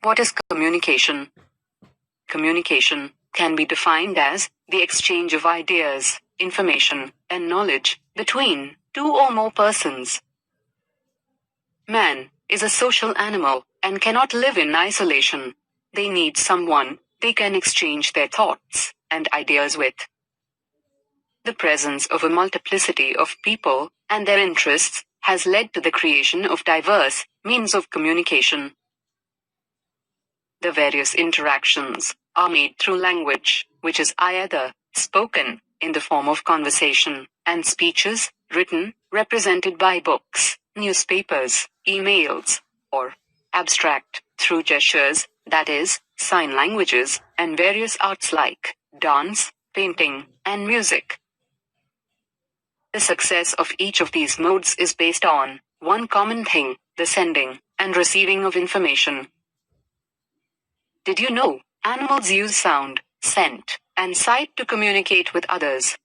What is communication? Communication can be defined as the exchange of ideas, information, and knowledge between two or more persons. Man is a social animal and cannot live in isolation. They need someone they can exchange their thoughts and ideas with. The presence of a multiplicity of people and their interests has led to the creation of diverse means of communication. The various interactions are made through language, which is either spoken in the form of conversation and speeches, written, represented by books, newspapers, emails, or abstract through gestures, that is, sign languages, and various arts like dance, painting, and music. The success of each of these modes is based on one common thing: the sending and receiving of information. Did you know animals use sound, scent, and sight to communicate with others?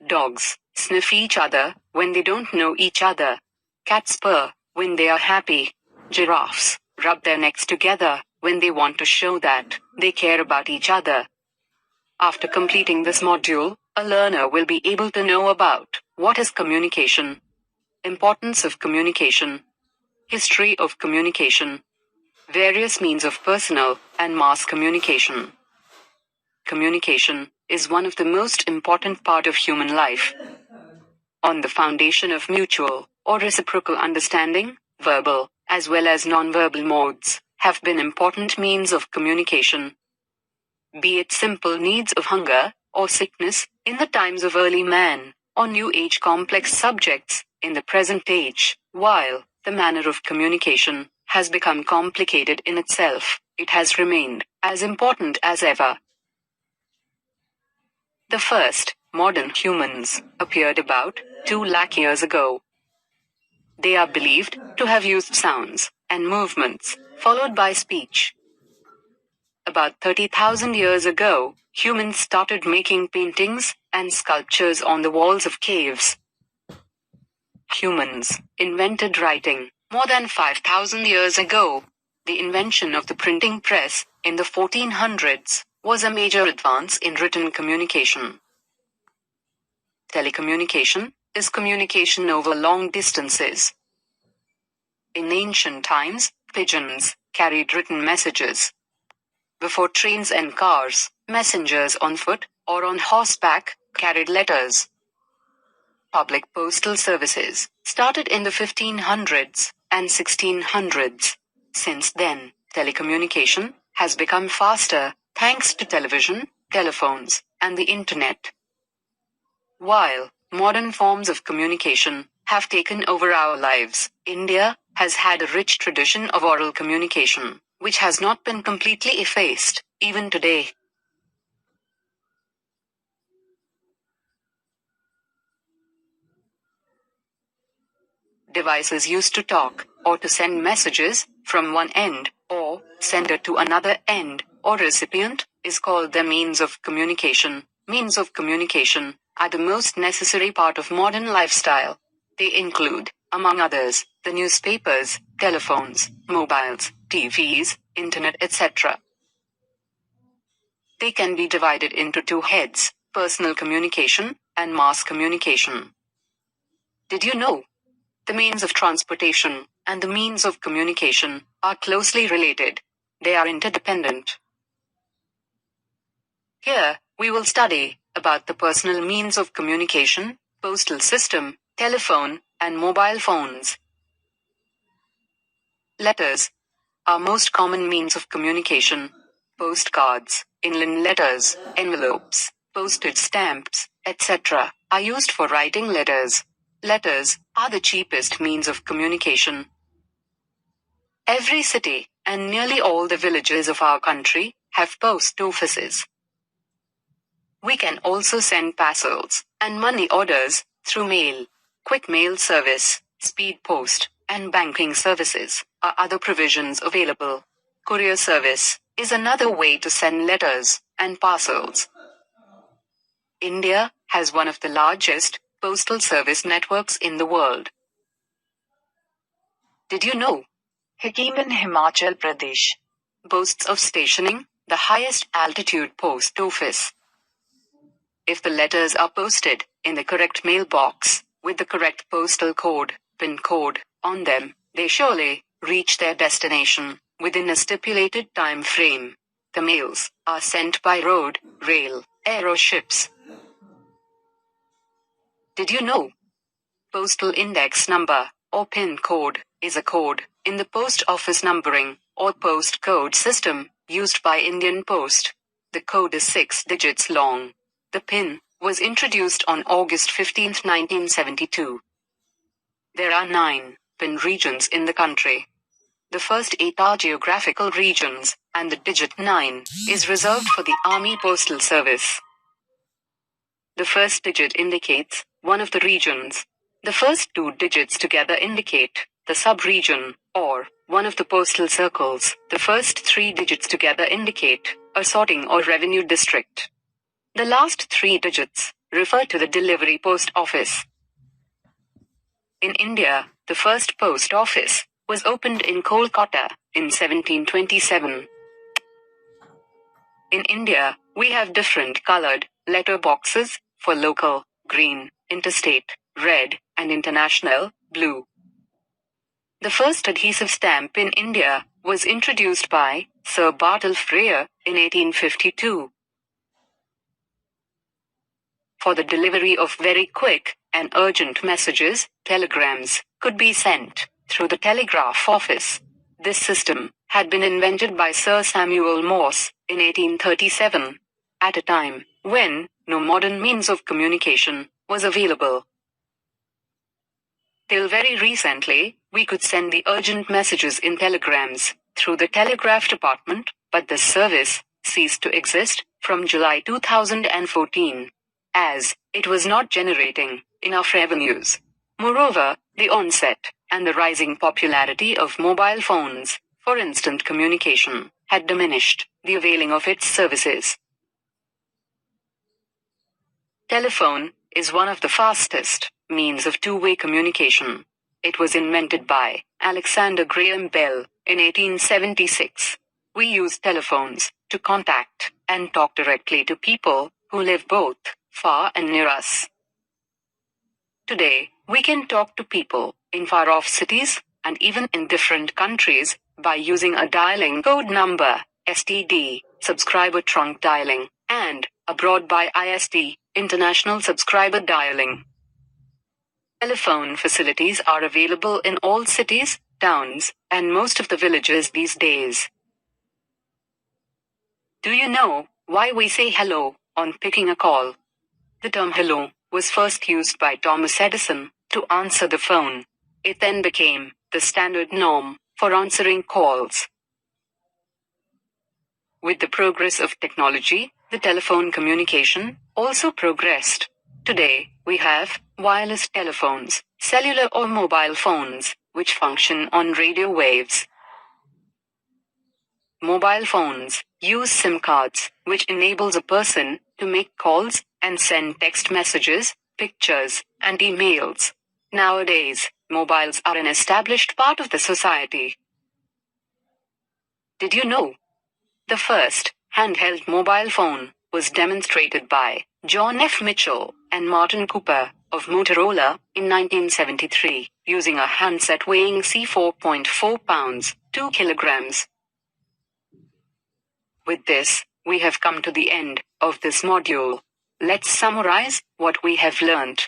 Dogs sniff each other when they don't know each other. Cats purr when they are happy. Giraffes rub their necks together when they want to show that they care about each other. After completing this module, a learner will be able to know about what is communication, importance of communication, history of communication, various means of personal and mass communication. Communication is one of the most important part of human life. On the foundation of mutual or reciprocal understanding, verbal as well as non-verbal modes have been important means of communication. Be it simple needs of hunger or sickness in the times of early man, or new age complex subjects in the present age, while the manner of communication has become complicated in itself, it has remained as important as ever. The first modern humans appeared about 2 lakh years ago. They are believed to have used sounds and movements, followed by speech. About 30,000 years ago, humans started making paintings and sculptures on the walls of caves. Humans invented writing more than 5,000 years ago. The invention of the printing press in the 1400s was a major advance in written communication. Telecommunication is communication over long distances. In ancient times, pigeons carried written messages. Before trains and cars, messengers on foot or on horseback carried letters. Public postal services started in the 1500s and 1600s. Since then, telecommunication has become faster thanks to television, telephones, and the internet. While modern forms of communication have taken over our lives, India has had a rich tradition of oral communication, which has not been completely effaced, even today. Devices used to talk, or to send messages, from one end, or sender to another end, or recipient, is called the means of communication. Means of communication are the most necessary part of modern lifestyle. They include, among others, the newspapers, telephones, mobiles, TVs, internet, etc. They can be divided into 2 heads: personal communication and mass communication. Did you know? The means of transportation and the means of communication are closely related. They are interdependent. Here, we will study about the personal means of communication, postal system, telephone, and mobile phones. Letters are most common means of communication. Postcards, inland letters, envelopes, postage stamps, etc. are used for writing letters. Letters are the cheapest means of communication. Every city and nearly all the villages of our country have post offices. We can also send parcels and money orders through mail. Quick mail service, speed post, and banking services are other provisions available. Courier service is another way to send letters and parcels. India has one of the largest postal service networks in the world. Did you know? Hakim in Himachal Pradesh boasts of stationing the highest altitude post office. If the letters are posted in the correct mailbox, with the correct postal code, PIN code, on them, they surely reach their destination within a stipulated time frame. The mails are sent by road, rail, air or ships. Did you know? Postal index number, or PIN code, is a code in the post office numbering or post code system used by Indian Post. The code is 6 digits long. The PIN was introduced on August 15, 1972. There are 9 PIN regions in the country. The first 8 are geographical regions, and the digit 9 is reserved for the Army Postal Service. The first digit indicates one of the regions. The first 2 digits together indicate the sub-region, or one of the postal circles. The first 3 digits together indicate a sorting or revenue district. The last 3 digits refer to the delivery post office. In India, the first post office was opened in Kolkata in 1727. In India, we have different colored letter boxes for local, green, interstate, red, and international, blue. The first adhesive stamp in India was introduced by Sir Bartle Frere in 1852. For the delivery of very quick and urgent messages, telegrams could be sent through the telegraph office. This system had been invented by Sir Samuel Morse in 1837, at a time when no modern means of communication was available. Till very recently, we could send the urgent messages in telegrams through the telegraph department, but this service ceased to exist from July 2014, as it was not generating enough revenues. Moreover, the onset and the rising popularity of mobile phones for instant communication had diminished the availing of its services. Telephone is one of the fastest means of two-way communication. It was invented by Alexander Graham Bell in 1876. We use telephones to contact and talk directly to people who live both far and near us. Today, we can talk to people in far-off cities and even in different countries by using a dialing code number, STD, subscriber trunk dialing, and abroad by ISD, international subscriber dialing. Telephone facilities are available in all cities, towns, and most of the villages these days. Do you know why we say hello on picking a call? The term hello was first used by Thomas Edison to answer the phone. It then became the standard norm for answering calls. With the progress of technology, the telephone communication also progressed. Today, we have wireless telephones, cellular or mobile phones, which function on radio waves. Mobile phones use SIM cards, which enables a person to make calls and send text messages, pictures, and emails. Nowadays, mobiles are an established part of the society. Did you know? The first handheld mobile phone was demonstrated by John F. Mitchell and Martin Cooper of Motorola in 1973, using a handset weighing 4.4 pounds, 2 kilograms. With this, we have come to the end of this module. Let's summarize what we have learned.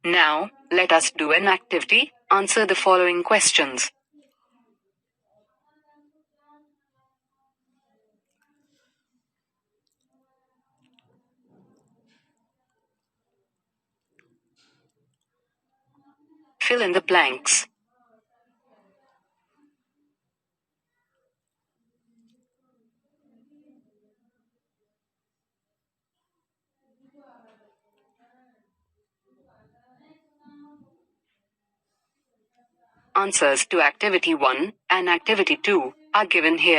Now, let us do an activity. Answer the following questions. Fill in the blanks. Answers to Activity 1 and Activity 2 are given here.